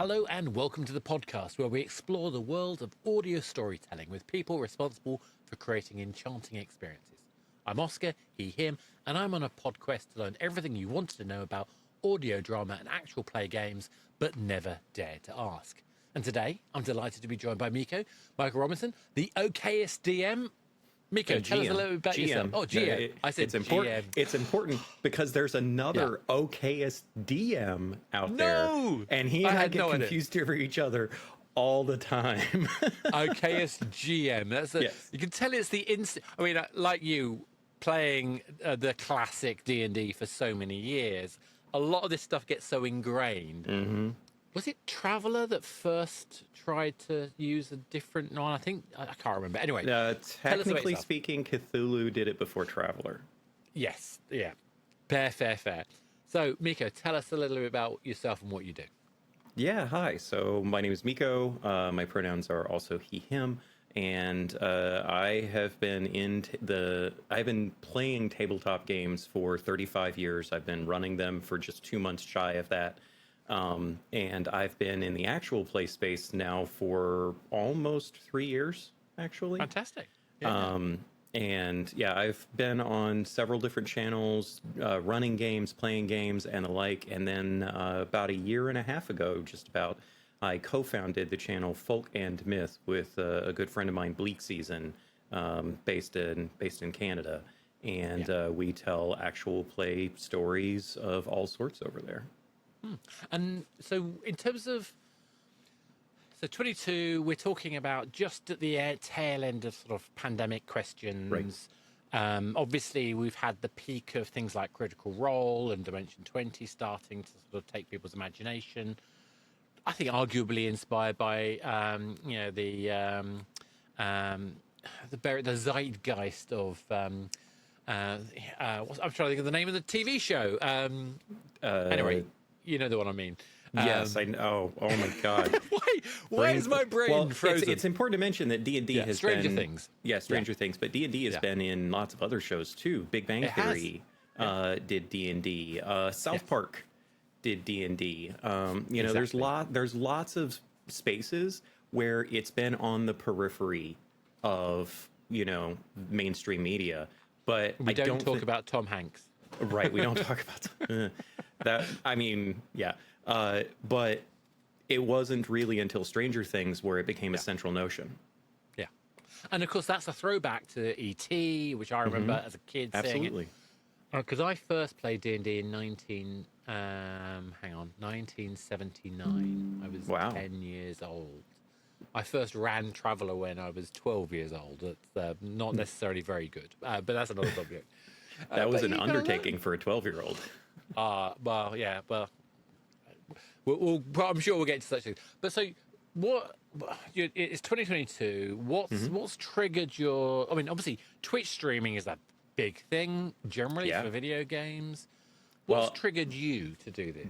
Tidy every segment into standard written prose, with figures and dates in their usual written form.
Hello and welcome to the podcast where we explore the world of audio storytelling with people responsible for creating enchanting experiences. I'm Oscar, he, him, and I'm on a podquest to learn everything you wanted to know about audio drama and actual play games, but never dared to ask. And today, I'm delighted to be joined by MIKO Robinson, the Okayest GM. MIKO, tell us a little bit about yourself. Oh, GM. I said it's important. GM. It's important because there's another Okayest DM out there, and he and I get confused over each other all the time. Okayest GM. That's yes. You can tell it's the instant. I mean, like you playing the classic D&D for so many years, a lot of this stuff gets so ingrained. Mm-hmm. Was it Traveller that first tried to use a different one? I think I can't remember. Anyway, technically speaking, Cthulhu did it before Traveller. Yes, yeah, fair. So, MIKO, tell us a little bit about yourself and what you do. Yeah, hi. So my name is MIKO. My pronouns are also he, him, and I have been I've been playing tabletop games for 35 years. I've been running them for just 2 months shy of that. And I've been in the actual play space now for almost 3 years, actually. Fantastic. Yeah. And yeah, I've been on several different channels, running games, playing games, and the like. And then about a year and a half ago, just about, I co-founded the channel Folk and Myth with a good friend of mine, Bleak Season, based in Canada. And we tell actual play stories of all sorts over there. And so in terms of, 22, we're talking about just at the tail end of sort of pandemic questions. Right. Obviously, we've had the peak of things like Critical Role and Dimension 20 starting to sort of take people's imagination. I think arguably inspired by, the zeitgeist of, I'm trying to think of the name of the TV show. Anyway. You know the one I mean. Yes, I know. Oh my God. Why is my brain frozen? It's important to mention that D&D has Stranger been... Things. Yeah, Stranger Things. But D&D has been in lots of other shows too. Big Bang Theory did D&D. South Park did D&D. There's lots of spaces where it's been on the periphery of, mainstream media. But we don't talk about Tom Hanks. Right, we don't talk about that. I mean, yeah. But it wasn't really until Stranger Things where it became a central notion. Yeah. And of course, that's a throwback to E.T., which I remember as a kid seeing it. Absolutely. Because I first played D&D in 1979. I was 10 years old. I first ran Traveller when I was 12 years old. That's not necessarily very good, but that's another subject. That was an undertaking for a 12-year-old. Well, yeah, well, I'm sure we'll get to such things. But so, it's 2022. What's triggered your? I mean, obviously, Twitch streaming is a big thing generally for video games. What's triggered you to do this?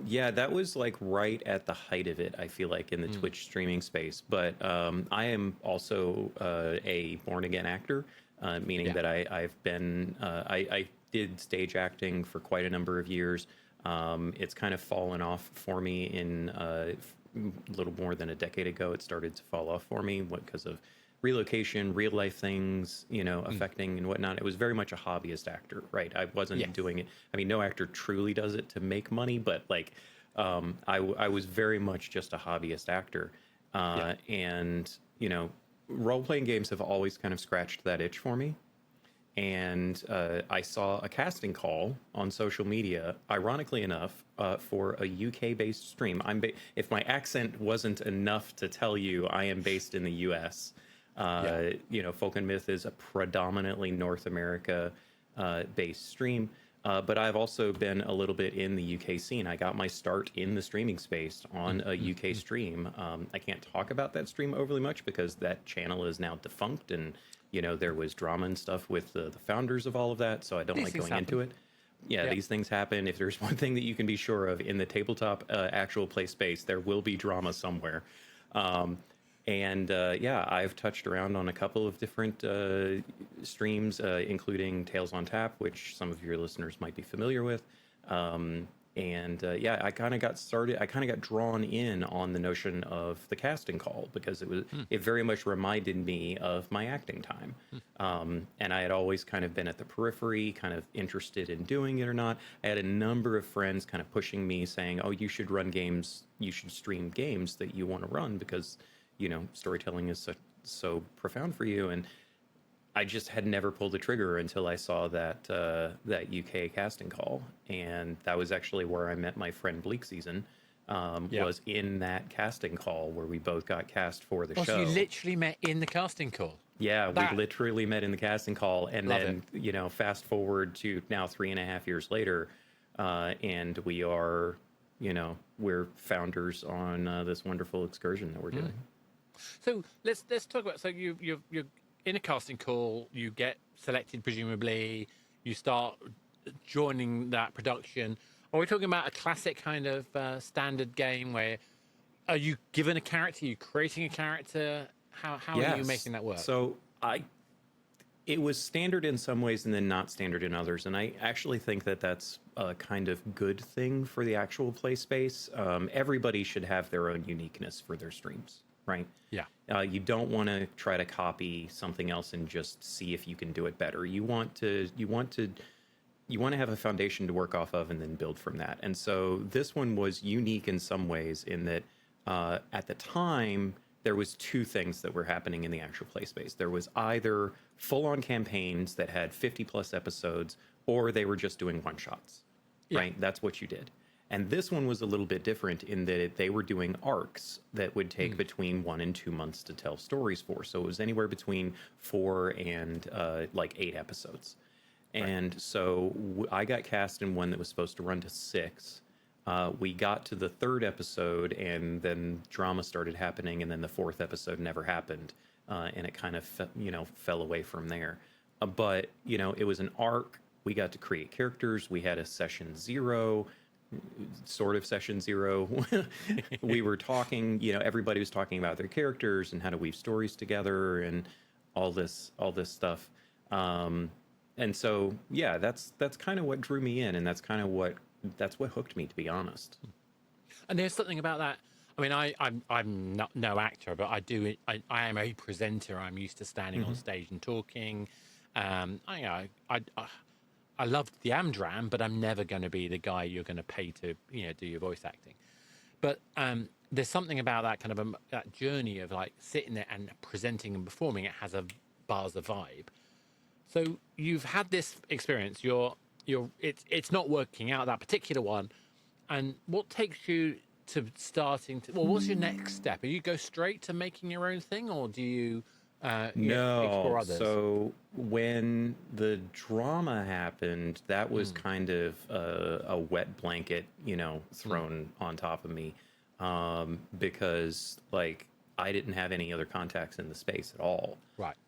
Yeah, that was like right at the height of it, I feel like, in the Twitch streaming space. But I am also a born-again actor. Meaning that I've been, I did stage acting for quite a number of years. It's kind of fallen off for me in a little more than a decade ago. It started to fall off for me because of relocation, real life things, affecting and whatnot. It was very much a hobbyist actor, right? I wasn't doing it. I mean, no actor truly does it to make money, but like, I was very much just a hobbyist actor. And, role-playing games have always kind of scratched that itch for me. And I saw a casting call on social media, ironically enough, for a UK-based stream. If my accent wasn't enough to tell you, I am based in the US. Folk and Myth is a predominantly North America based stream. But I've also been a little bit in the UK scene. I got my start in the streaming space on a UK stream. I can't talk about that stream overly much because that channel is now defunct, and there was drama and stuff with the founders of all of that, so I don't like going into it. Yeah, these things happen. If there's one thing that you can be sure of in the tabletop actual play space, there will be drama somewhere. I've touched around on a couple of different streams, including Tales on Tap, which some of your listeners might be familiar with. And yeah, I kind of got started. I kind of got drawn in on the notion of the casting call because it very much reminded me of my acting time. And I had always kind of been at the periphery, kind of interested in doing it or not. I had a number of friends kind of pushing me, saying, "Oh, you should run games. You should stream games that you want to run because, storytelling is so profound for you." And I just had never pulled the trigger until I saw that UK casting call, and that was actually where I met my friend Bleak Season. Was in that casting call where we both got cast for the show. So you literally met in the casting call? Yeah, we literally met in the casting call, and then fast forward to now 3.5 years later, and we are, we're founders on this wonderful excursion that we're doing. So let's talk about. So you're in a casting call, you get selected, presumably, you start joining that production. Are we talking about a classic kind of standard game where are you given a character, are you creating a character? How are you making that work? So it was standard in some ways and then not standard in others. And I actually think that that's a kind of good thing for the actual play space. Everybody should have their own uniqueness for their streams, right? Yeah. You don't want to try to copy something else and just see if you can do it better. You want to have a foundation to work off of and then build from that. And so this one was unique in some ways in that at the time there was two things that were happening in the actual play space. There was either full-on campaigns that had 50 plus episodes, or they were just doing one-shots, right? That's what you did. And this one was a little bit different in that they were doing arcs that would take between 1 and 2 months to tell stories for. So it was anywhere between 4 and 8 episodes. And so I got cast in one that was supposed to run to 6. We got to the 3rd episode, and then drama started happening, and then the 4th episode never happened, and it kind of fell away from there. But it was an arc. We got to create characters. We had a session 0. Sort of session 0. We were talking, everybody was talking about their characters and how to weave stories together and all this stuff. And so, yeah, that's kind of what drew me in, and that's what hooked me, to be honest. And there's something about that. I mean, I'm not no actor, but I am a presenter. I'm used to standing on stage and talking. I loved the Amdram, but I'm never going to be the guy you're going to pay to, do your voice acting. But there's something about that kind of that journey of like sitting there and presenting and performing. It has a vibe. So you've had this experience. It's not working out, that particular one. And what takes you to starting to? Well, what's your next step? Do you go straight to making your own thing, or do you? Explore others? So when the drama happened, that was kind of a wet blanket, thrown on top of me, because I didn't have any other contacts in the space at all.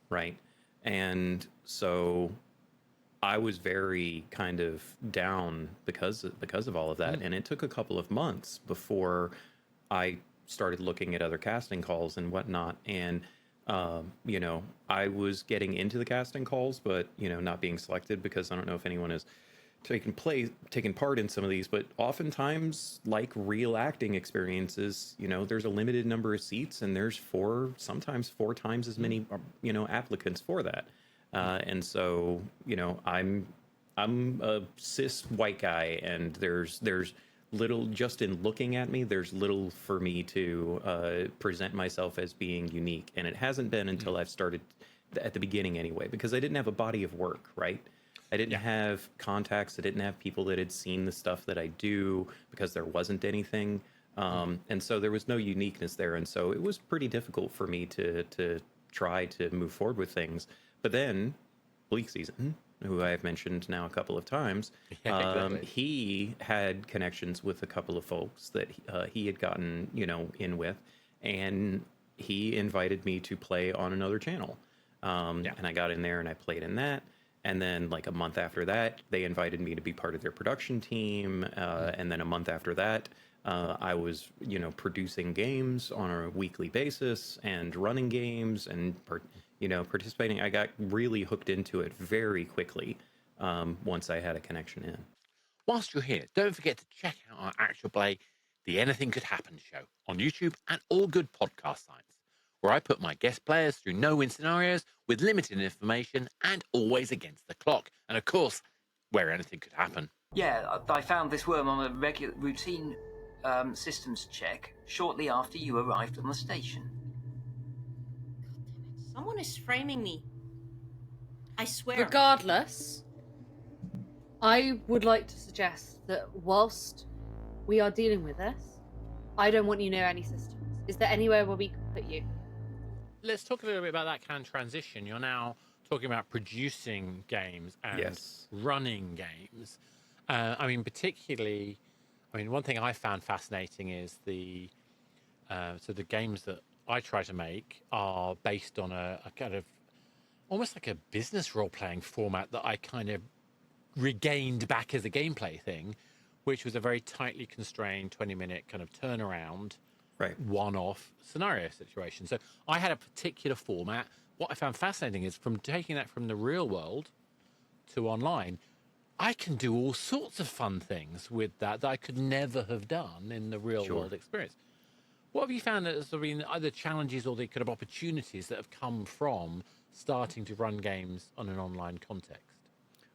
Right. And so I was very kind of down because of all of that. And it took a couple of months before I started looking at other casting calls and whatnot. And I was getting into the casting calls, but, not being selected because I don't know if anyone has taken part in some of these, but oftentimes, like real acting experiences, there's a limited number of seats and there's sometimes four times as many, applicants for that. And so, I'm a cis white guy, and there's little, just in looking at me, there's little for me to present myself as being unique. And it hasn't been until I've started, at the beginning anyway, because I didn't have a body of work, right? I didn't have contacts. I didn't have people that had seen the stuff that I do, because there wasn't anything. And so there was no uniqueness there. And so it was pretty difficult for me to try to move forward with things. But then Bleak Season, who I have mentioned now a couple of times, Exactly. he had connections with a couple of folks that he had gotten, in with, and he invited me to play on another channel. And I got in there and I played in that. And then a month after that, they invited me to be part of their production team. And then a month after that, I was, producing games on a weekly basis and running games and participating. I got really hooked into it very quickly once I had a connection in. Whilst you're here, don't forget to check out our actual play, The Anything Could Happen show, on YouTube and all good podcast sites, where I put my guest players through no-win scenarios with limited information and always against the clock. And of course, where anything could happen. Yeah, I found this worm on a regular routine systems check shortly after you arrived on the station. Someone is framing me. I swear. Regardless, I would like to suggest that whilst we are dealing with this, I don't want you near any systems. Is there anywhere where we can put you? Let's talk a little bit about that kind of transition. You're now talking about producing games and running games. I mean, particularly, one thing I found fascinating is the games that I try to make are based on a kind of almost like a business role-playing format that I kind of regained back as a gameplay thing, which was a very tightly constrained 20-minute kind of turnaround, one-off scenario situation. So I had a particular format. What I found fascinating is from taking that from the real world to online, I can do all sorts of fun things with that I could never have done in the real world experience. What have you found as been either challenges or the kind of opportunities that have come from starting to run games on an online context?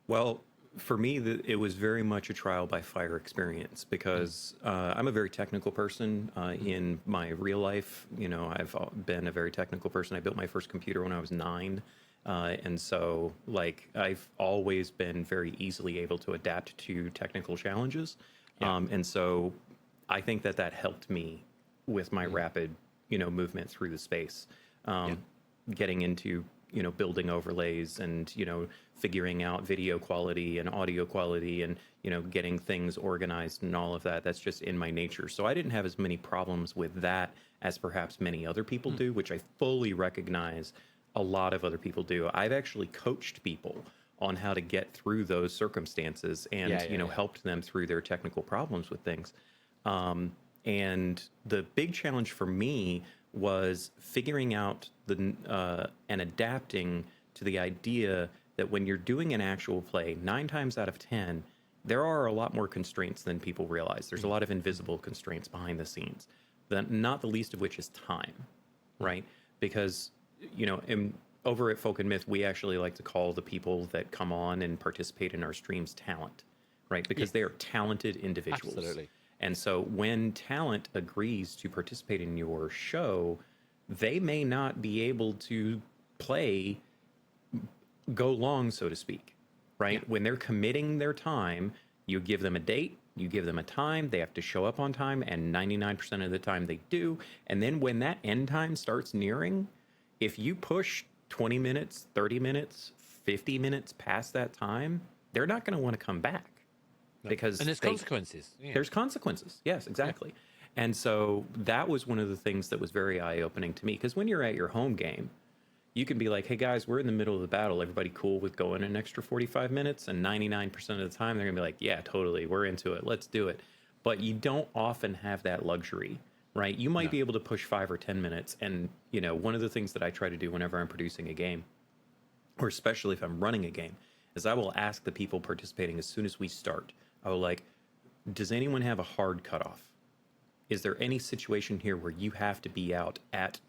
Well, for me, it was very much a trial by fire experience because I'm a very technical person in my real life. You know, I've been a very technical person. I built my first computer when I was 9. And so, like, I've always been very easily able to adapt to technical challenges. And so I think that helped me with my rapid, movement through the space, getting into, building overlays and, figuring out video quality and audio quality and, getting things organized and all of that. That's just in my nature. So I didn't have as many problems with that as perhaps many other people do, which I fully recognize a lot of other people do. I've actually coached people on how to get through those circumstances and, helped them through their technical problems with things. And the big challenge for me was figuring out and adapting to the idea that when you're doing an actual play, 9 times out of 10, there are a lot more constraints than people realize. There's a lot of invisible constraints behind the scenes, not the least of which is time, right? Because, over at Folk and Myth, we actually like to call the people that come on and participate in our streams talent, right? Because they are talented individuals. Absolutely. And so when talent agrees to participate in your show, they may not be able to go long, so to speak, right? When they're committing their time, you give them a date, you give them a time, they have to show up on time, and 99% of the time they do. And then when that end time starts nearing, if you push 20 minutes, 30 minutes, 50 minutes past that time, they're not going to want to come back. Because and there's consequences. There's consequences. Yes, exactly. And so that was one of the things that was very eye-opening to me. Because when you're at your home game, you can be like, hey, guys, we're in the middle of the battle. Everybody cool with going an extra 45 minutes? And 99% of the time, they're going to be like, yeah, totally. We're into it. Let's do it. But you don't often have that luxury, right? You might be able to push 5 or 10 minutes. And, one of the things that I try to do whenever I'm producing a game, or especially if I'm running a game, is I will ask the people participating as soon as we start, does anyone have a hard cutoff? Is there any situation here where you have to be out at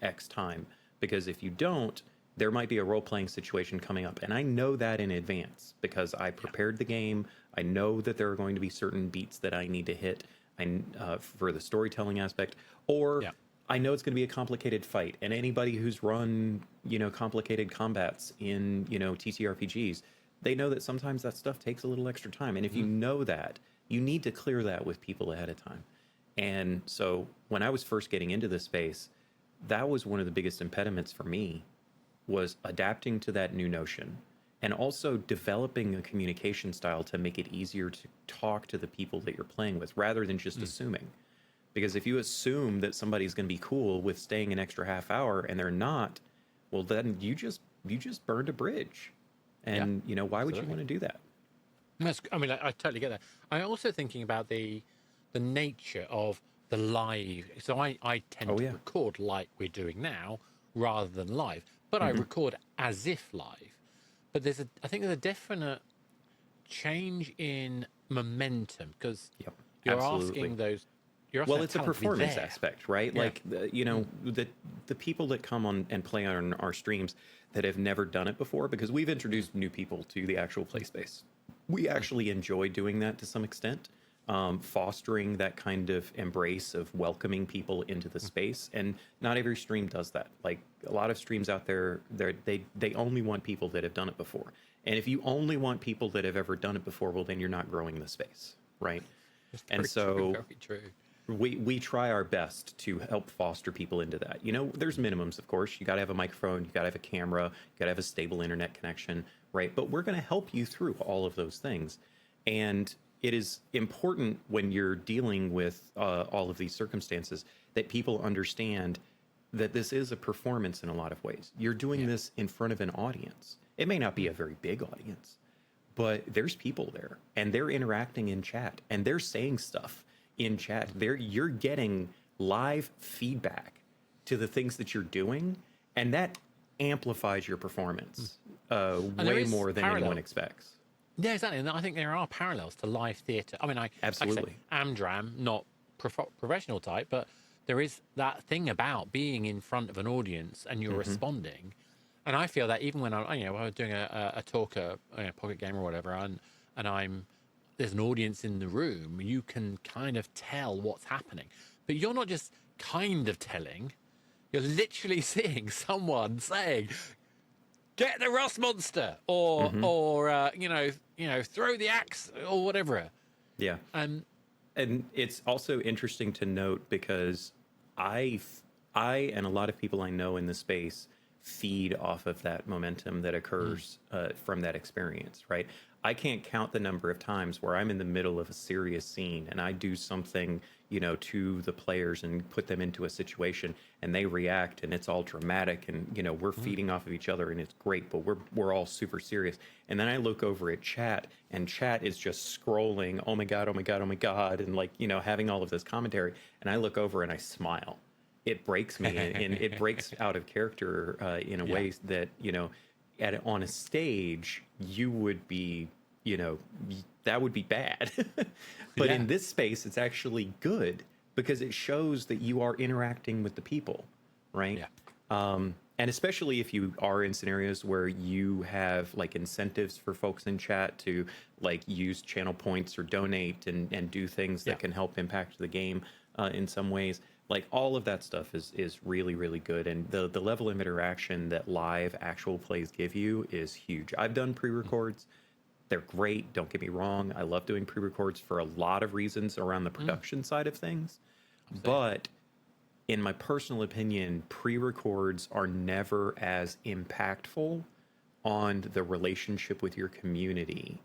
X time? Because if you don't, there might be a role-playing situation coming up. And I know that in advance because I prepared the game. I know that there are going to be certain beats that I need to hit for the storytelling aspect. Or I know it's going to be a complicated fight. And anybody who's run, complicated combats in, TTRPGs, they know that sometimes that stuff takes a little extra time. And if you know that, you need to clear that with people ahead of time. And so when I was first getting into this space, that was one of the biggest impediments for me, was adapting to that new notion and also developing a communication style to make it easier to talk to the people that you're playing with rather than just assuming. Because if you assume that somebody's going to be cool with staying an extra half hour and they're not, well, then you just burned a bridge. And, why would you want to do that? I totally get that. I'm also thinking about the nature of the live. So I tend to record like we're doing now rather than live, but I record as if live. But I think there's a definite change in momentum because Yep, you're absolutely. asking those. You're Well, asking it's a talent to be performance there. aspect, right? Yeah. Like, the people that come on and play on our streams that have never done it before, because we've introduced new people to the actual play space. We actually enjoy doing that to some extent, fostering that kind of embrace of welcoming people into the space. And not every stream does that. Like a lot of streams out there, they only want people that have done it before. And if you only want people that have ever done it before, well, then you're not growing the space, right? And Very so true, very true. we try our best to help foster people into that. You know, there's minimums, of course. You got to have a microphone, you got to have a camera, you got to have a stable internet connection, right? But we're going to help you through all of those things. And it is important when you're dealing with all of these circumstances that people understand that this is a performance in a lot of ways. You're doing this in front of an audience. It may not be a very big audience, but there's people there and they're interacting in chat and they're saying stuff in chat. You're getting live feedback to the things that you're doing, and that amplifies your performance way more than anyone expects. Yeah, exactly. And I think there are parallels to live theatre. I mean, Absolutely. like I say, Amdram, not professional type, but there is that thing about being in front of an audience and you're responding. And I feel that even when I was doing a talk, a pocket game or whatever, and there's an audience in the room, you can kind of tell what's happening. But you're not just kind of telling, you're literally seeing someone saying, "Get the rust monster," or throw the axe or whatever. Yeah. And it's also interesting to note because I and a lot of people I know in the space feed off of that momentum that occurs from that experience, right? I can't count the number of times where I'm in the middle of a serious scene and I do something, to the players and put them into a situation and they react and it's all dramatic and, we're feeding off of each other and it's great, but we're all super serious. And then I look over at chat and chat is just scrolling, oh my God, oh my God, oh my God. And having all of this commentary. And I look over and I smile. It breaks me and it breaks out of character in a way that, on a stage, you would be, that would be bad. But in this space, it's actually good because it shows that you are interacting with the people, right? Yeah. And especially if you are in scenarios where you have like incentives for folks in chat to like use channel points or donate and do things that can help impact the game in some ways. Like all of that stuff is really, really good. And the level of interaction that live actual plays give you is huge. I've done pre-records. They're great. Don't get me wrong. I love doing pre-records for a lot of reasons around the production side of things. But in my personal opinion, pre-records are never as impactful on the relationship with your community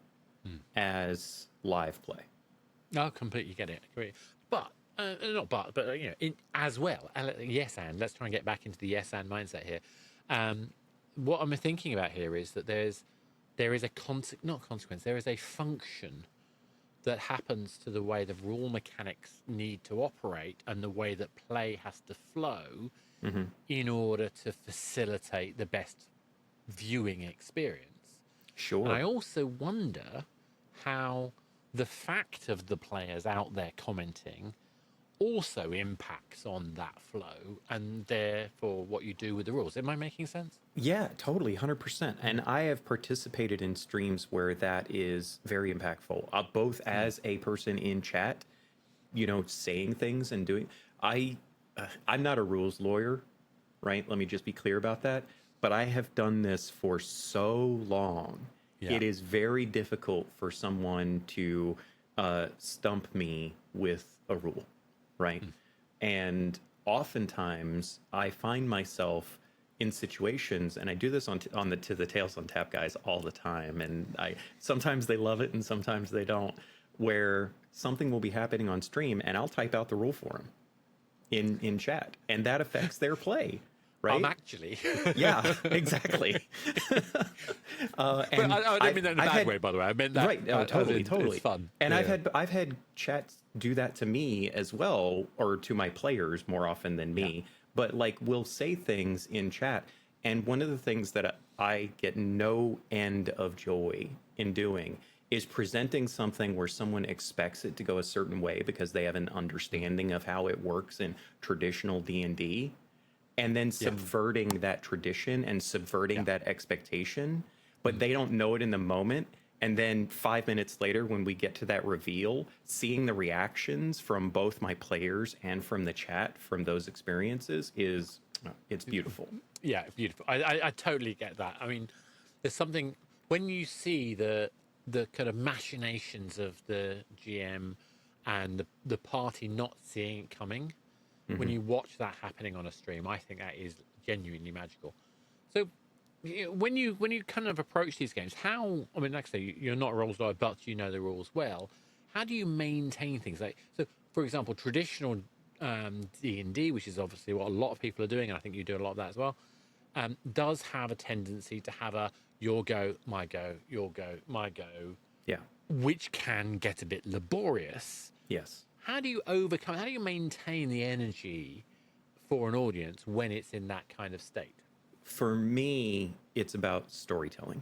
as live play. I completely get it. Agree. But as well. Yes, and let's try and get back into the yes and mindset here. What I'm thinking about here is that there is a there is a function that happens to the way the rule mechanics need to operate and the way that play has to flow in order to facilitate the best viewing experience. Sure. And I also wonder how the fact of the players out there commenting also impacts on that flow and therefore what you do with the rules. Am I making sense? Yeah, totally, 100%. And I have participated in streams where that is very impactful, both as a person in chat, saying things and doing. I'm not a rules lawyer, right? Let me just be clear about that. But I have done this for so long. Yeah. It is very difficult for someone to stump me with a rule. Right. And oftentimes I find myself in situations, and I do this on the To the Tales on Tap guys all the time. And sometimes they love it and sometimes they don't, where something will be happening on stream and I'll type out the rule for them in chat and that affects their play. Right. Actually. Yeah, exactly. But I don't mean that in a bad way, by the way. I meant that. Right. No, totally. It's fun. And I've had chats do that to me as well, or to my players more often than me. Yeah. But like, we'll say things in chat. And one of the things that I get no end of joy in doing is presenting something where someone expects it to go a certain way because they have an understanding of how it works in traditional D&D, and then subverting that tradition and subverting that expectation, but they don't know it in the moment. And then 5 minutes later, when we get to that reveal, seeing the reactions from both my players and from the chat from those experiences it's beautiful. Yeah, beautiful. I totally get that. I mean, there's something when you see the kind of machinations of the GM and the party not seeing it coming. When you watch that happening on a stream, I think that is genuinely magical. So when you kind of approach these games, how, I mean, like I say, you're not a rules guy, but you know the rules well. How do you maintain things? Like, so for example, traditional D&D, which is obviously what a lot of people are doing, and I think you do a lot of that as well, does have a tendency to have a your go, my go, your go, my go, which can get a bit laborious. Yes. How do you maintain the energy for an audience when it's in that kind of state? For me, it's about storytelling.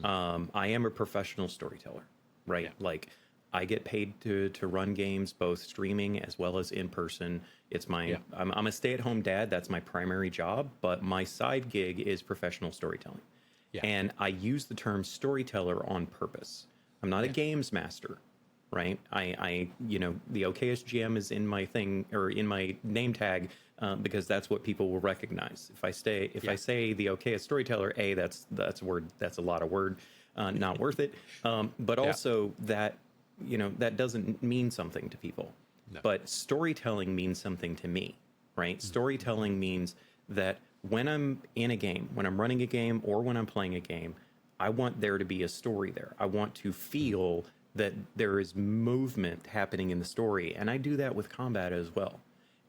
I am a professional storyteller, right? Like, I get paid to run games, both streaming as well as in person. It's my I'm a stay-at-home dad. That's my primary job, but my side gig is professional storytelling. And I use the term storyteller on purpose. I'm not a games master, right? I the Okayest GM is in my thing, or in my name tag, because that's what people will recognize. If I say the Okayest storyteller, that's a word, that's a lot of word, not worth it. But also that, that doesn't mean something to people. No. But storytelling means something to me, right? Storytelling means that when I'm in a game, when I'm running a game, or when I'm playing a game, I want there to be a story there. I want to feel that there is movement happening in the story. And I do that with combat as well.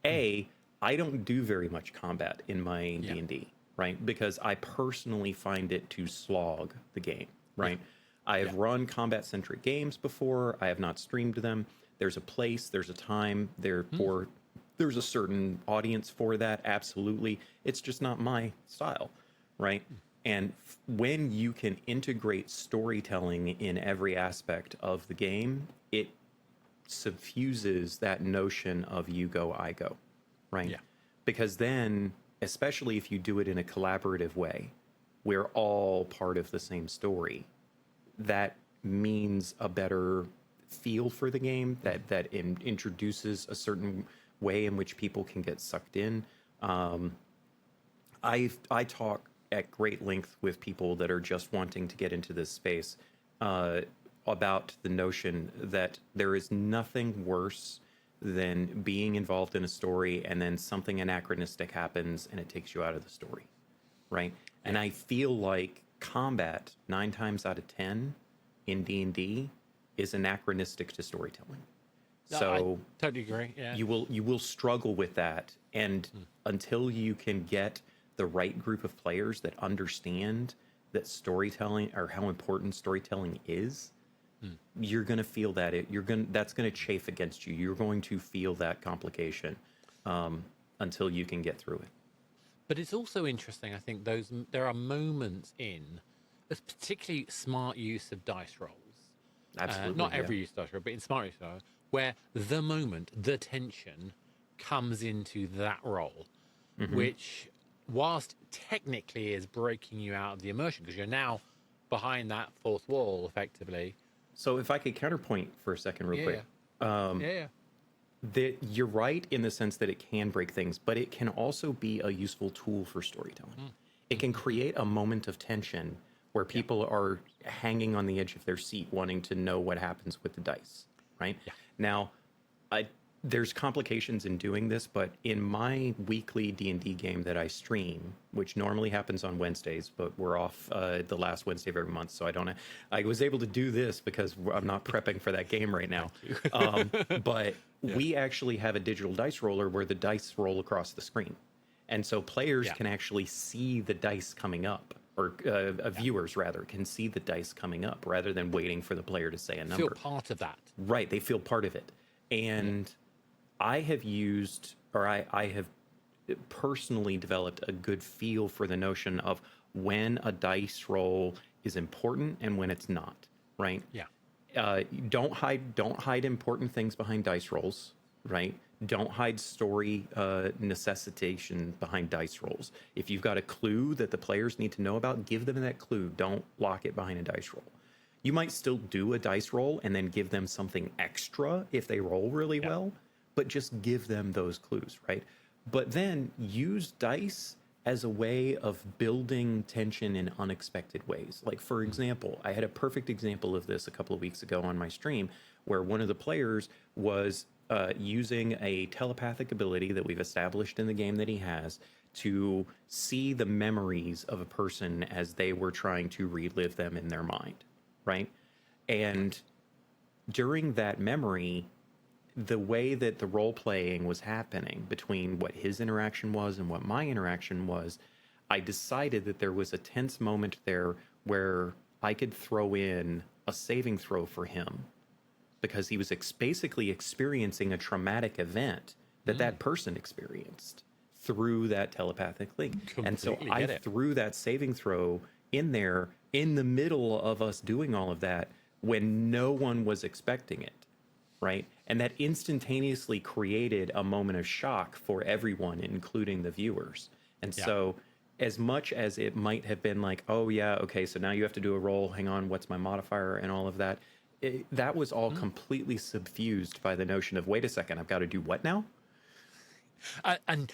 I don't do very much combat in my D&D, right? Because I personally find it to slog the game, right? I have run combat-centric games before. I have not streamed them. There's a place, there's a time, therefore there's a certain audience for that, absolutely. It's just not my style, right? And when you can integrate storytelling in every aspect of the game, it suffuses that notion of you go, I go, right? Yeah. Because then, especially if you do it in a collaborative way, we're all part of the same story, that means a better feel for the game, that introduces a certain way in which people can get sucked in. I talk at great length with people that are just wanting to get into this space about the notion that there is nothing worse than being involved in a story and then something anachronistic happens and it takes you out of the story, right? And I feel like combat 9 times out of 10 in D&D is anachronistic to storytelling. No, So I totally agree. Yeah. you will struggle with that, and until you can get the right group of players that understand that storytelling, or how important storytelling is, you're going to feel that that's going to chafe against you. You're going to feel that complication until you can get through it. But it's also interesting, I think, there are moments in, there's particularly smart use of dice rolls. Absolutely. Not every use of dice roll, but in smart use of dice rolls, where the moment, the tension comes into that roll, which, whilst technically is breaking you out of the immersion, because you're now behind that fourth wall, effectively. So if I could counterpoint for a second real quick. That you're right in the sense that it can break things, but it can also be a useful tool for storytelling. It can create a moment of tension where people are hanging on the edge of their seat wanting to know what happens with the dice, right? Now, there's complications in doing this, but in my weekly D&D game that I stream, which normally happens on Wednesdays, but we're off the last Wednesday of every month, so I was able to do this because I'm not prepping for that game right now. But we actually have a digital dice roller where the dice roll across the screen. And so players can actually see the dice coming up, or viewers rather, can see the dice coming up rather than waiting for the player to say a number. Feel part of that. Right, they feel part of it. And I have used, or I have personally developed a good feel for the notion of when a dice roll is important and when it's not, right? don't hide important things behind dice rolls, right? Don't hide story necessitation behind dice rolls. If you've got a clue that the players need to know about, give them that clue. Don't lock it behind a dice roll. You might still do a dice roll and then give them something extra if they roll really well, but just give them those clues, right? But then use dice as a way of building tension in unexpected ways. Like, for example, I had a perfect example of this a couple of weeks ago on my stream where one of the players was using a telepathic ability that we've established in the game that he has to see the memories of a person as they were trying to relive them in their mind, right? And during that memory, the way that the role playing was happening between what his interaction was and what my interaction was, I decided that there was a tense moment there where I could throw in a saving throw for him because he was basically experiencing a traumatic event that that person experienced through that telepathic link. And so I threw that saving throw in there in the middle of us doing all of that when no one was expecting it, right? And that instantaneously created a moment of shock for everyone, including the viewers. And so as much as it might have been like, oh yeah, okay, so now you have to do a roll, hang on, what's my modifier and all of that, that was all completely suffused by the notion of, wait a second, I've got to do what now? And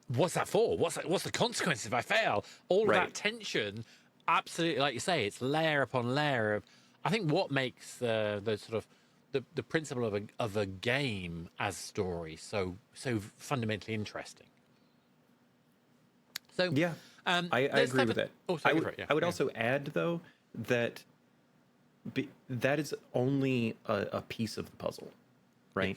what's that for? What's the consequence if I fail? All of that tension, absolutely, like you say, it's layer upon layer of. I think what makes the sort of the principle of a game as story so fundamentally interesting. So yeah, I agree with that. I would also add though that that is only a piece of the puzzle, right?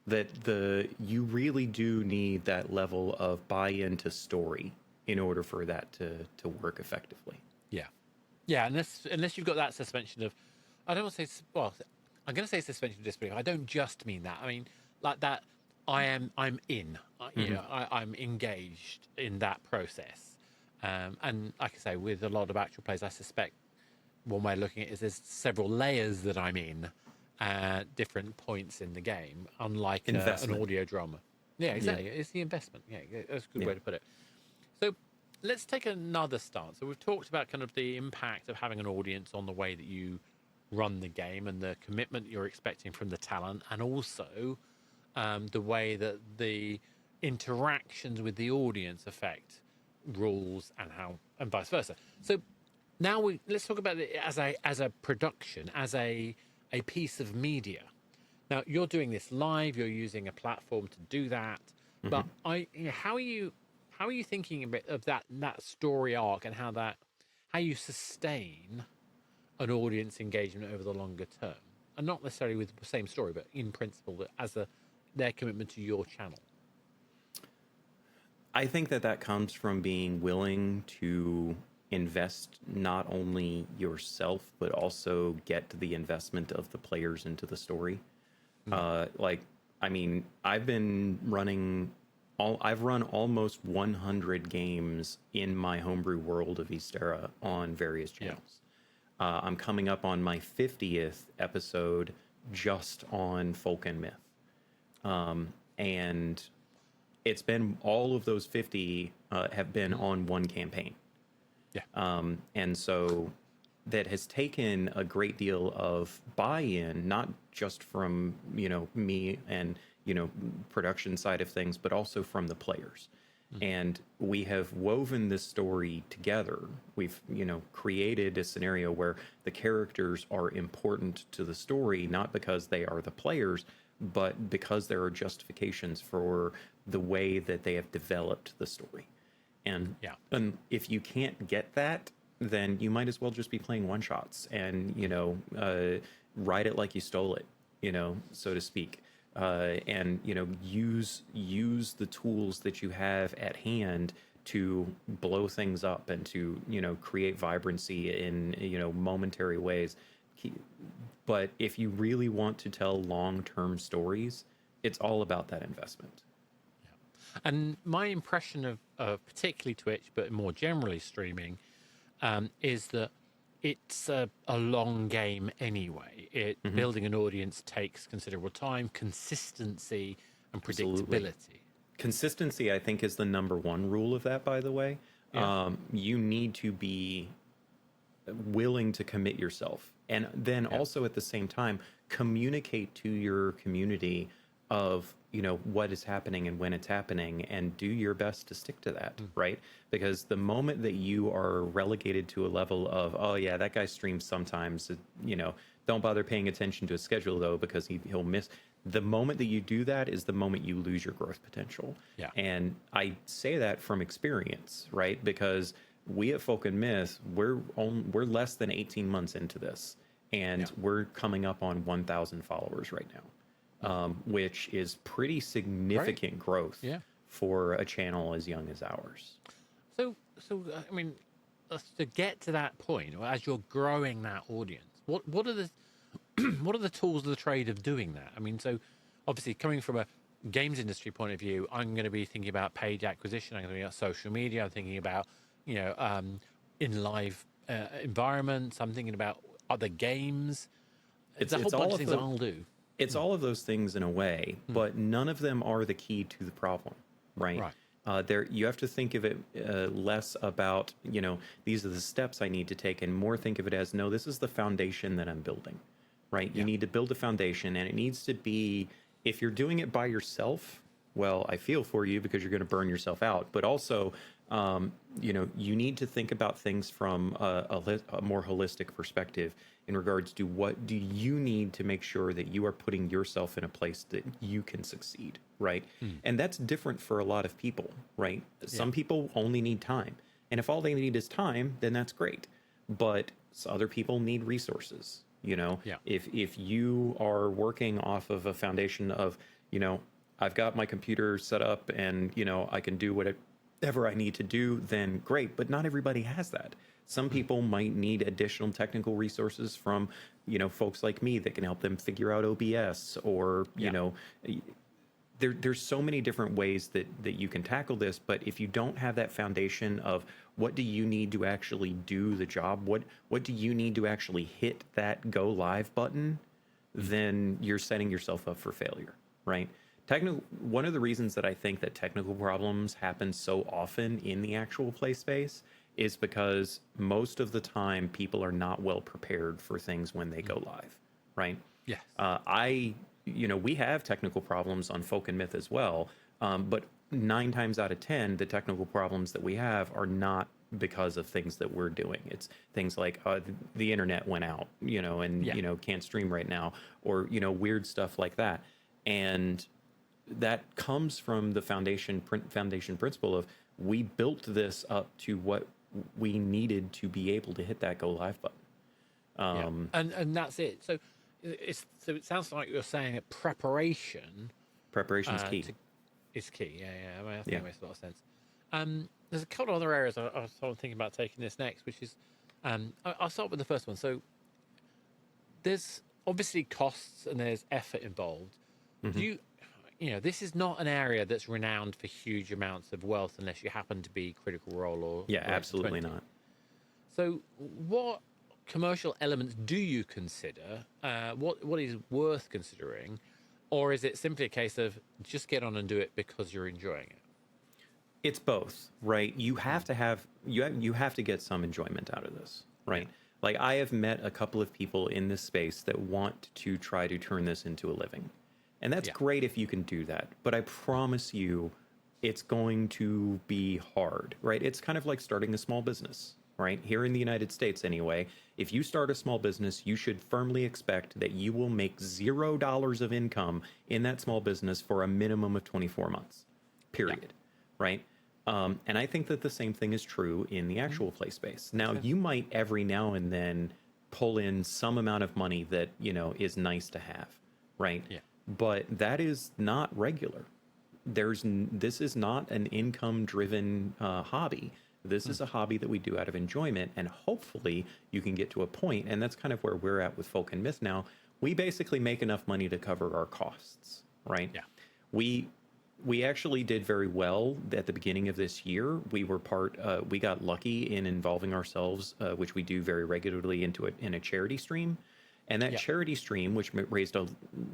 Yes. That you really do need that level of buy-in to story in order for that to work effectively. Yeah, unless you've got that suspension of, I don't want to say, well, I'm going to say suspension of disbelief. I don't just mean that. I mean like that. I'm in. You know, I'm engaged in that process, and like I say, with a lot of actual plays, I suspect one way of looking at it is there's several layers that I'm in at different points in the game, unlike an audio drama. Yeah, exactly. It's the investment. Yeah, that's a good way to put it. So let's take another stance. So we've talked about kind of the impact of having an audience on the way that you run the game and the commitment you're expecting from the talent, and also the way that the interactions with the audience affect rules and vice versa. So now let's talk about it as a production, as a piece of media. Now you're doing this live. You're using a platform to do that. But how are you thinking of that story arc and how you sustain an audience engagement over the longer term, and not necessarily with the same story, but in principle as their commitment to your channel? I think that comes from being willing to invest not only yourself, but also get the investment of the players into the story. I mean, I've run almost 100 games in my homebrew world of Ystera on various channels. I'm coming up on my 50th episode just on Folk and Myth. And it's been, all of those 50 have been on one campaign. And so that has taken a great deal of buy-in, not just from, me and, production side of things, but also from the players. And we have woven this story together. We've, created a scenario where the characters are important to the story, not because they are the players, but because there are justifications for the way that they have developed the story. And if you can't get that, then you might as well just be playing one-shots and, ride it like you stole it, so to speak. And use the tools that you have at hand to blow things up and to create vibrancy in momentary ways. But if you really want to tell long-term stories, it's all about that investment. And my impression of particularly Twitch, but more generally streaming, is that it's a long game anyway. Building an audience takes considerable time, consistency, and Absolutely. predictability. Consistency, I think, is the number one rule of that, by the way. Yeah. You need to be willing to commit yourself. And then Yeah. also at the same time, communicate to your community of, what is happening and when it's happening, and do your best to stick to that, right? Because the moment that you are relegated to a level of, oh yeah, that guy streams sometimes, don't bother paying attention to his schedule though, because he'll miss. The moment that you do that is the moment you lose your growth potential. Yeah. And I say that from experience, right? Because we at Folk and Myth, we're less than 18 months into this, and we're coming up on 1,000 followers right now, which is pretty significant growth Yeah. for a channel as young as ours. So I mean, to get to that point, or as you're growing that audience, what are the what are the tools of the trade of doing that? I mean, so obviously coming from a games industry point of view, I'm going to be thinking about page acquisition. I'm going to be about social media. I'm thinking about in live environments. I'm thinking about other games. It's a whole bunch of things that I'll do. It's all of those things in a way, but none of them are the key to the problem, right? Right. You have to think of it less about, these are the steps I need to take, and more think of it as, no, this is the foundation that I'm building, right? You need to build a foundation, and it needs to be, if you're doing it by yourself, well, I feel for you because you're going to burn yourself out, but also, you need to think about things from a more holistic perspective in regards to what do you need to make sure that you are putting yourself in a place that you can succeed, right? And that's different for a lot of people, right? Some people only need time. And if all they need is time, then that's great. But other people need resources, If you are working off of a foundation of, I've got my computer set up and, I can do whatever I need to do, then great. But not everybody has that. Some people might need additional technical resources from, folks like me that can help them figure out OBS or, there's so many different ways that you can tackle this. But if you don't have that foundation of what do you need to actually do the job, what do you need to actually hit that go live button, then you're setting yourself up for failure, right? One of the reasons that I think that technical problems happen so often in the actual play space is because most of the time people are not well prepared for things when they go live, right? Yes. We have technical problems on Folk and Myth as well, but 9 times out of 10, the technical problems that we have are not because of things that we're doing. It's things like the internet went out, can't stream right now, or weird stuff like that, and that comes from the foundation principle of we built this up to what we needed to be able to hit that go live button. And that's it. So it sounds like you're saying that preparation Preparation's key. Is key. Yeah. I mean, I think it makes a lot of sense. There's a couple of other areas I was thinking about taking this next, which is I'll start with the first one. So there's obviously costs and there's effort involved. Do this is not an area that's renowned for huge amounts of wealth unless you happen to be Critical Role or absolutely 20. not. So what commercial elements do you consider? What is worth considering? Or is it simply a case of just get on and do it because you're enjoying it? It's both, right? You have to get some enjoyment out of this, right? Like I have met a couple of people in this space that want to try to turn this into a living. And that's great if you can do that. But I promise you, it's going to be hard, right? It's kind of like starting a small business, right? Here in the United States, anyway, if you start a small business, you should firmly expect that you will make $0 of income in that small business for a minimum of 24 months, period, right? And I think that the same thing is true in the actual play space. Now, you might every now and then pull in some amount of money that, is nice to have, right? Yeah. But that is not regular. This is not an income-driven hobby. This is a hobby that we do out of enjoyment, and hopefully you can get to a point, and that's kind of where we're at with Folk and Myth now. We basically make enough money to cover our costs, right? Yeah. We actually did very well at the beginning of this year. We were we got lucky in involving ourselves, which we do very regularly, in a charity stream. And that charity stream, which raised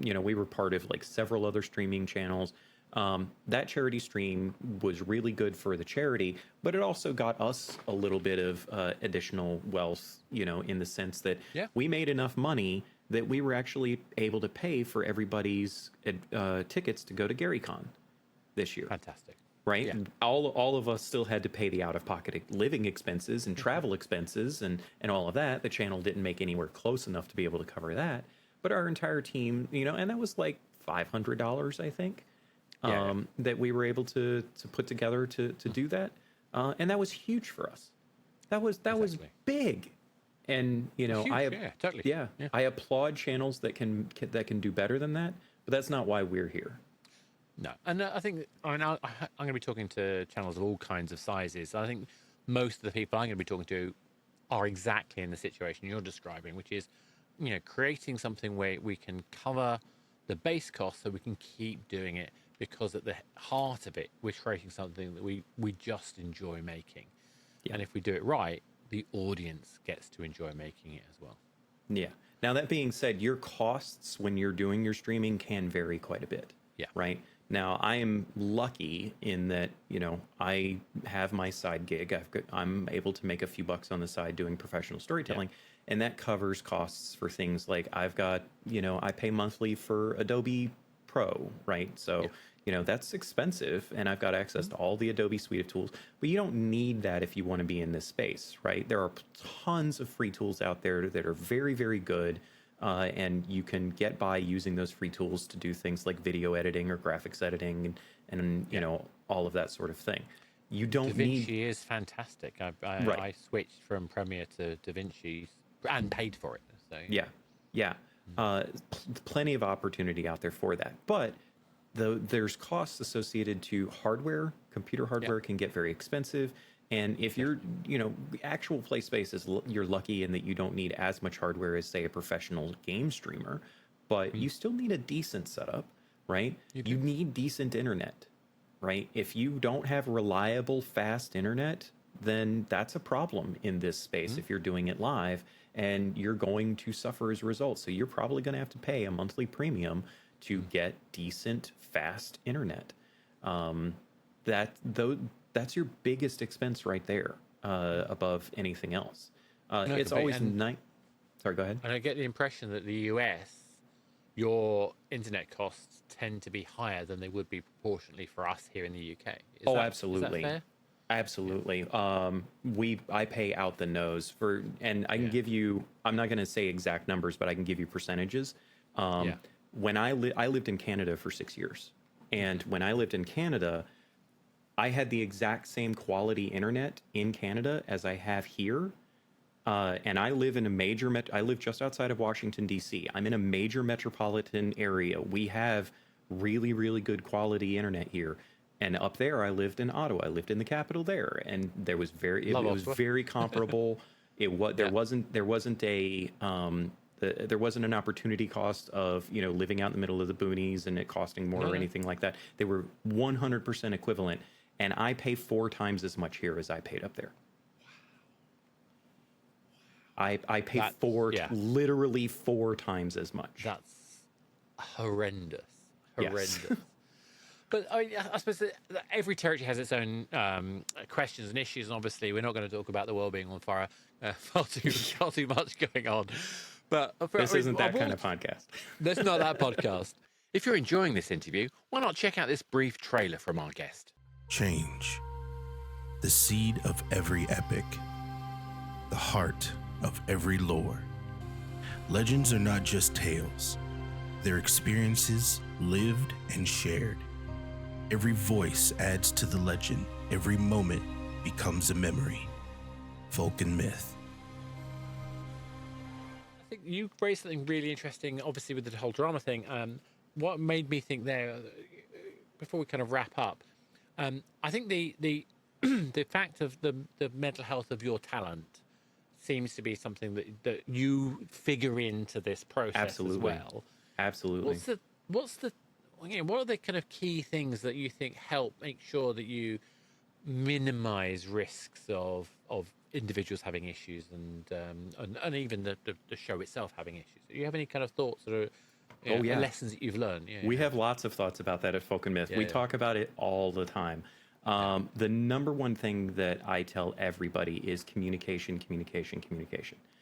we were part of like several other streaming channels. That charity stream was really good for the charity, but it also got us a little bit of additional wealth, in the sense that we made enough money that we were actually able to pay for everybody's tickets to go to GaryCon this year. Fantastic. Right? Yeah. All of us still had to pay the out-of-pocket living expenses and travel expenses and all of that. The channel didn't make anywhere close enough to be able to cover that. But our entire team, and that was like $500, I think, that we were able to put together to do that. And that was huge for us. That was big. And, Huge, totally. I applaud channels that can do better than that, but that's not why we're here. No, and I'm going to be talking to channels of all kinds of sizes. I think most of the people I'm going to be talking to are exactly in the situation you're describing, which is, creating something where we can cover the base cost so we can keep doing it, because at the heart of it, we're creating something that we just enjoy making. Yeah. And if we do it right, the audience gets to enjoy making it as well. Yeah. Now, that being said, your costs when you're doing your streaming can vary quite a bit. Yeah. Right. Now, I am lucky in that, I have my side gig. I'm able to make a few bucks on the side doing professional storytelling, and that covers costs for things like I've got, I pay monthly for Adobe Pro, right? So, that's expensive, and I've got access to all the Adobe suite of tools, but you don't need that if you want to be in this space, right? There are tons of free tools out there that are very, very good. And you can get by using those free tools to do things like video editing or graphics editing and all of that sort of thing. You don't need... DaVinci is fantastic. I switched from Premiere to DaVinci and paid for it. So plenty of opportunity out there for that. But there's costs associated to hardware. Computer hardware can get very expensive. And if you're, actual play space you're lucky in that you don't need as much hardware as, say, a professional game streamer, but you still need a decent setup, right? You need decent internet, right? If you don't have reliable, fast internet, then that's a problem in this space if you're doing it live, and you're going to suffer as a result. So you're probably going to have to pay a monthly premium to get decent, fast internet. That's your biggest expense right there, above anything else. It's always nice. Sorry, go ahead. And I get the impression that the US, your internet costs tend to be higher than they would be proportionately for us here in the UK. Absolutely. Is that fair? Absolutely. I pay out the nose for, and I can give you, I'm not going to say exact numbers, but I can give you percentages. When I lived in Canada for 6 years, and when I lived in Canada, I had the exact same quality internet in Canada as I have here. And I live in I live just outside of Washington, D.C. I'm in a major metropolitan area. We have really, really good quality internet here. And up there, I lived in Ottawa. I lived in the capital there. And there was it was very comparable. There wasn't an opportunity cost of, living out in the middle of the boonies and it costing more or anything like that. They were 100% equivalent. And I pay 4 times as much here as I paid up there. I pay literally 4 times as much. That's horrendous. Yes. But I suppose that every territory has its own questions and issues, and obviously we're not going to talk about the world being on fire. Far too much going on. But this isn't that kind of podcast. That's not that podcast. If you're enjoying this interview, why not check out this brief trailer from our guest? Change, the seed of every epic, the heart of every lore. Legends are not just tales, they're experiences lived and shared. Every voice adds to the legend, every moment becomes a memory. Folk and myth. I think you raised something really interesting, obviously, with the whole drama thing. What made me think there, before we kind of wrap up, I think the the fact of the mental health of your talent seems to be something that you figure into this process as well. Absolutely. what are the kind of key things that you think help make sure that you minimize risks of individuals having issues and even the show itself having issues? Do you have any kind of thoughts or lessons that you've learned? We have lots of thoughts about that at Folk and Myth. We talk about it all the time. The number one thing that I tell everybody is communication.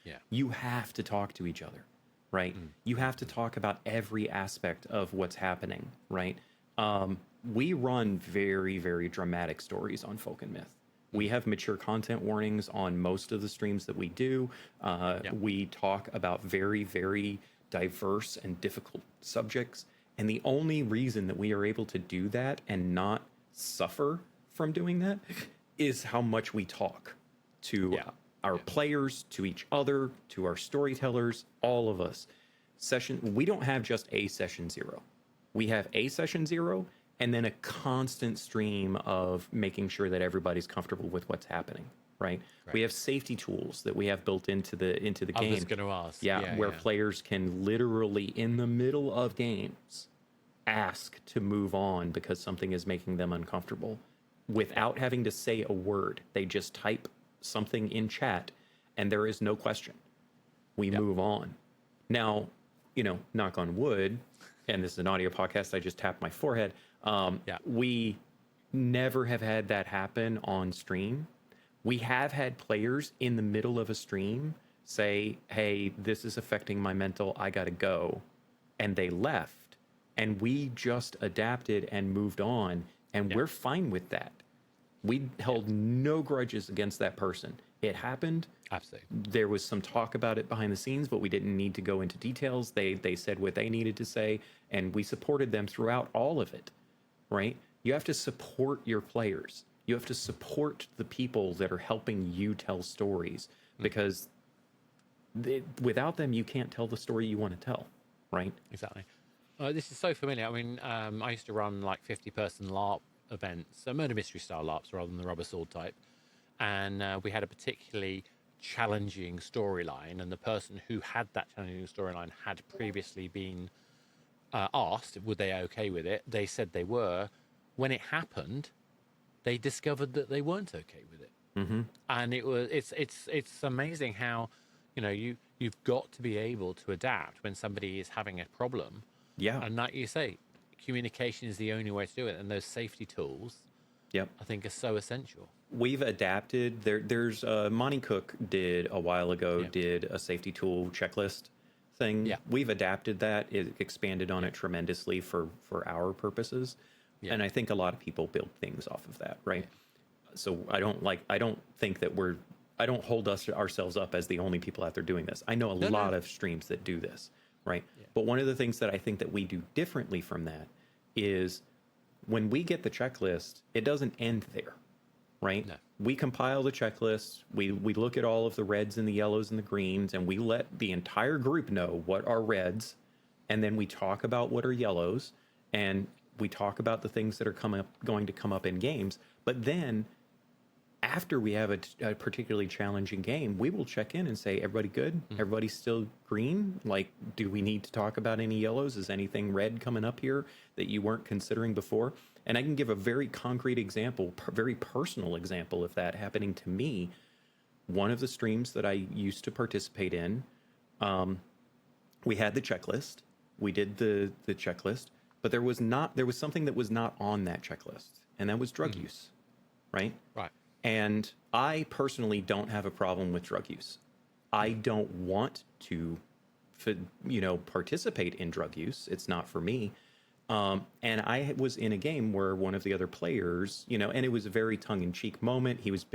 Yeah. You have to talk to each other, right? You have to talk about every aspect of what's happening, right? We run very, very dramatic stories on Folk and Myth. We have mature content warnings on most of the streams that we do. We talk about very, very diverse and difficult subjects. And the only reason that we are able to do that and not suffer from doing that is how much we talk to our players, to each other, to our storytellers, all of us. We don't have just a session 0. We have a session 0 and then a constant stream of making sure that everybody's comfortable with what's happening, right? We have safety tools that we have built into the game. I was going to ask. Where players can literally, in the middle of games, ask to move on because something is making them uncomfortable without having to say a word. They just type something in chat and there is no question. We move on. Now, knock on wood, and this is an audio podcast, I just tapped my forehead. We never have had that happen on stream. We have had players in the middle of a stream say, hey, this is affecting my mental, I gotta go. And they left. And we just adapted and moved on. And we're fine with that. We held no grudges against that person. It happened. Absolutely. There was some talk about it behind the scenes, but we didn't need to go into details. They said what they needed to say, and we supported them throughout all of it, right? You have to support your players. You have to support the people that are helping you tell stories, because without them, you can't tell the story you want to tell, right? Exactly. This is so familiar. I mean, I used to run like 50-person LARP events, so murder mystery style LARPs rather than the rubber sword type. And we had a particularly challenging storyline, and the person who had that challenging storyline had previously been asked, would they okay with it? They said they were. When it happened, they discovered that they weren't okay with it. And it's amazing how, you've got to be able to adapt when somebody is having a problem. Yeah. And like you say, communication is the only way to do it, and those safety tools, I think, are so essential. We've adapted. There's Monty Cook did a while ago did a safety tool checklist thing. Yeah. We've adapted that. It expanded on it tremendously for our purposes. Yeah. And I think a lot of people build things off of that, right? So I don't think that I don't hold ourselves up as the only people out there doing this. I know a lot of streams that do this, right? Yeah. But one of the things that I think that we do differently from that is when we get the checklist, it doesn't end there, right? No. We compile the checklist, we look at all of the reds and the yellows and the greens, and we let the entire group know what are reds, and then we talk about what are yellows, and we talk about the things that are going to come up in games. But then after we have a particularly challenging game, we will check in and say, everybody good? Everybody's still green? Like, do we need to talk about any yellows? Is anything red coming up here that you weren't considering before? And I can give a very concrete example, very personal example of that happening to me. One of the streams that I used to participate in, we had the checklist. We did the checklist, but there was something that was not on that checklist, and that was drug use, right? Right. And I personally don't have a problem with drug use. I don't want to, participate in drug use. It's not for me. And I was in a game where one of the other players, and it was a very tongue-in-cheek moment. He was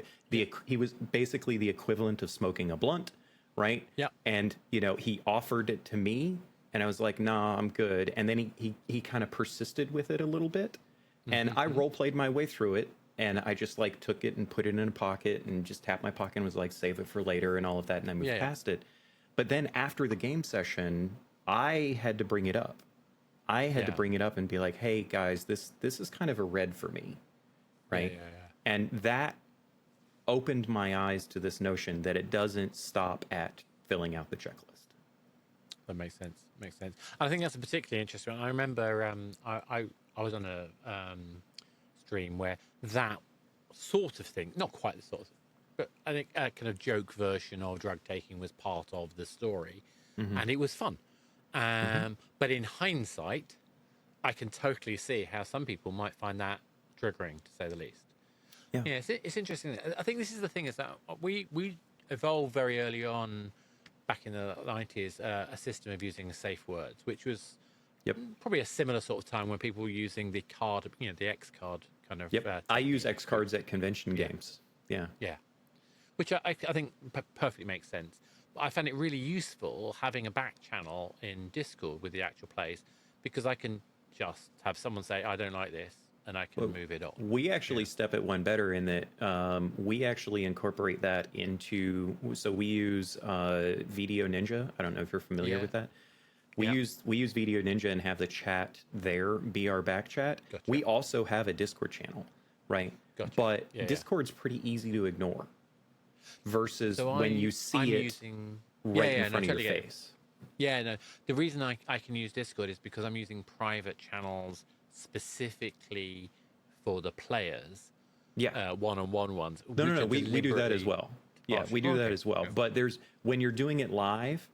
basically the equivalent of smoking a blunt, right? Yeah. And he offered it to me, and I was like, "Nah, I'm good." And then he kind of persisted with it a little bit, and I role-played my way through it. And I just took it and put it in a pocket and just tapped my pocket and was like, save it for later and all of that. And I moved past it. But then after the game session, I had to bring it up. I had to bring it up and be like, hey guys, this is kind of a red for me. Right. Yeah. And that opened my eyes to this notion that it doesn't stop at filling out the checklist. That makes sense. Makes sense. I think that's a particularly interesting one. I remember I was on a stream where that sort of thing, not quite the sort of, but I think a kind of joke version of drug taking was part of the story, and it was fun. But in hindsight, I can totally see how some people might find that triggering, to say the least. Yeah. Yeah, it's interesting. I think this is the thing, is that we evolved very early on, back in the 90s, a system of using safe words, which was probably a similar sort of time when people were using the card, the X card kind of. I use X cards at convention games. Yeah. Yeah, which I think perfectly makes sense. But I found it really useful having a back channel in Discord with the actual plays, because I can just have someone say, I don't like this, and I can move it on. We actually step it one better in that we actually incorporate that into, so we use Video Ninja. I don't know if you're familiar with that. We use Video Ninja and have the chat there be our back chat. Gotcha. We also have a Discord channel, right? Gotcha. But Discord's pretty easy to ignore versus when you see it using, right in front of your face. Yeah, no. The reason I can use Discord is because I'm using private channels specifically for the players. Yeah. One-on-one ones. No. We do that as well. Yeah, we do that as well. Okay. But when you're doing it live,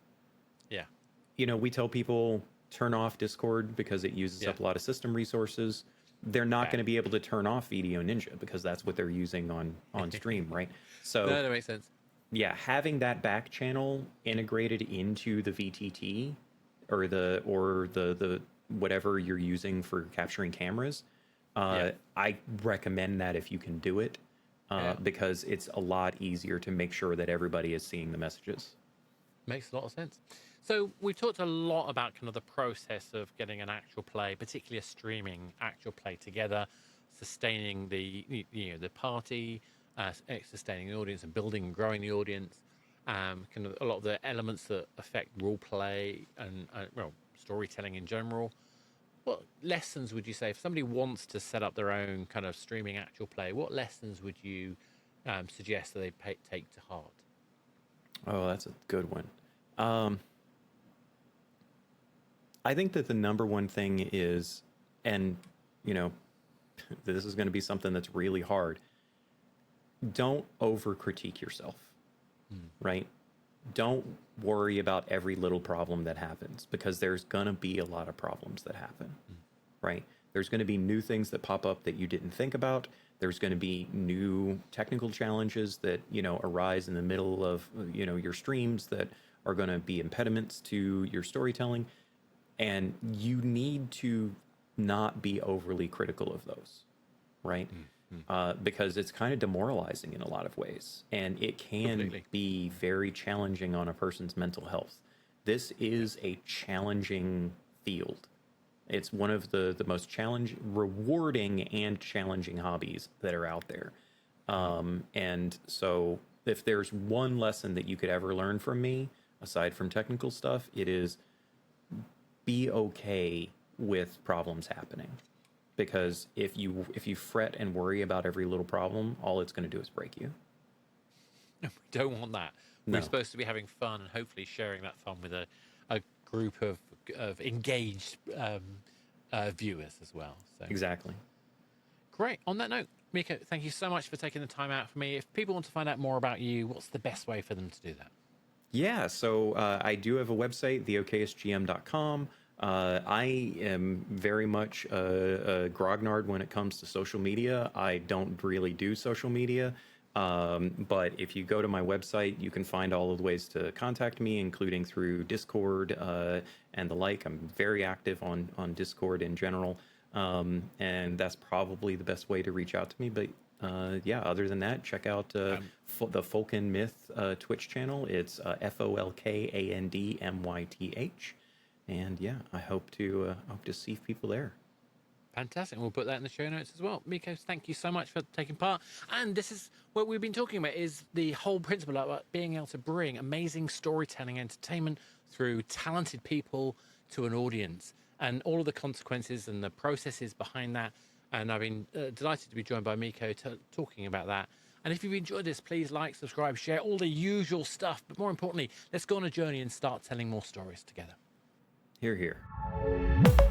we tell people turn off Discord because it uses up a lot of system resources. They're not going to be able to turn off Video Ninja because that's what they're using on stream, right? So no, that makes sense. Yeah, having that back channel integrated into the VTT or the whatever you're using for capturing cameras, I recommend that if you can do it, because it's a lot easier to make sure that everybody is seeing the messages. Makes a lot of sense. So we talked a lot about kind of the process of getting an actual play, particularly a streaming actual play together, sustaining the party, sustaining the audience and building and growing the audience, kind of a lot of the elements that affect role play and storytelling in general. What lessons would you say if somebody wants to set up their own kind of streaming actual play? What lessons would you suggest that they take to heart? Oh, that's a good one. I think that the number one thing is, and this is going to be something that's really hard. Don't over critique yourself, right? Don't worry about every little problem that happens, because there's going to be a lot of problems that happen, right? There's going to be new things that pop up that you didn't think about. There's going to be new technical challenges that, arise in the middle of, your streams that are going to be impediments to your storytelling. And you need to not be overly critical of those, right? Because it's kind of demoralizing in a lot of ways, and it can be very challenging on a person's mental health. This is a challenging field. It's one of the most rewarding and challenging hobbies that are out there. And so if there's one lesson that you could ever learn from me, aside from technical stuff, it is be okay with problems happening. Because if you fret and worry about every little problem, all it's going to do is break you. We don't want that. No. We're supposed to be having fun and hopefully sharing that fun with a group of engaged viewers as well. So. Exactly. Great. On that note, MIKO, thank you so much for taking the time out for me. If people want to find out more about you, what's the best way for them to do that? Yeah, so I do have a website, theokayestgm.com. I am very much a grognard when it comes to social media. I don't really do social media, but if you go to my website, you can find all of the ways to contact me, including through Discord and the like. I'm very active on Discord in general, and that's probably the best way to reach out to me. But other than that, check out the Folk and Myth Twitch channel. It's FOLKANDMYTH. And I hope to see people there. Fantastic. We'll put that in the show notes as well. MIKO, thank you so much for taking part. And this is what we've been talking about, is the whole principle about being able to bring amazing storytelling entertainment through talented people to an audience, and all of the consequences and the processes behind that. And I've been delighted to be joined by MIKO talking about that. And if you've enjoyed this, please like, subscribe, share, all the usual stuff. But more importantly, let's go on a journey and start telling more stories together. Hear, hear.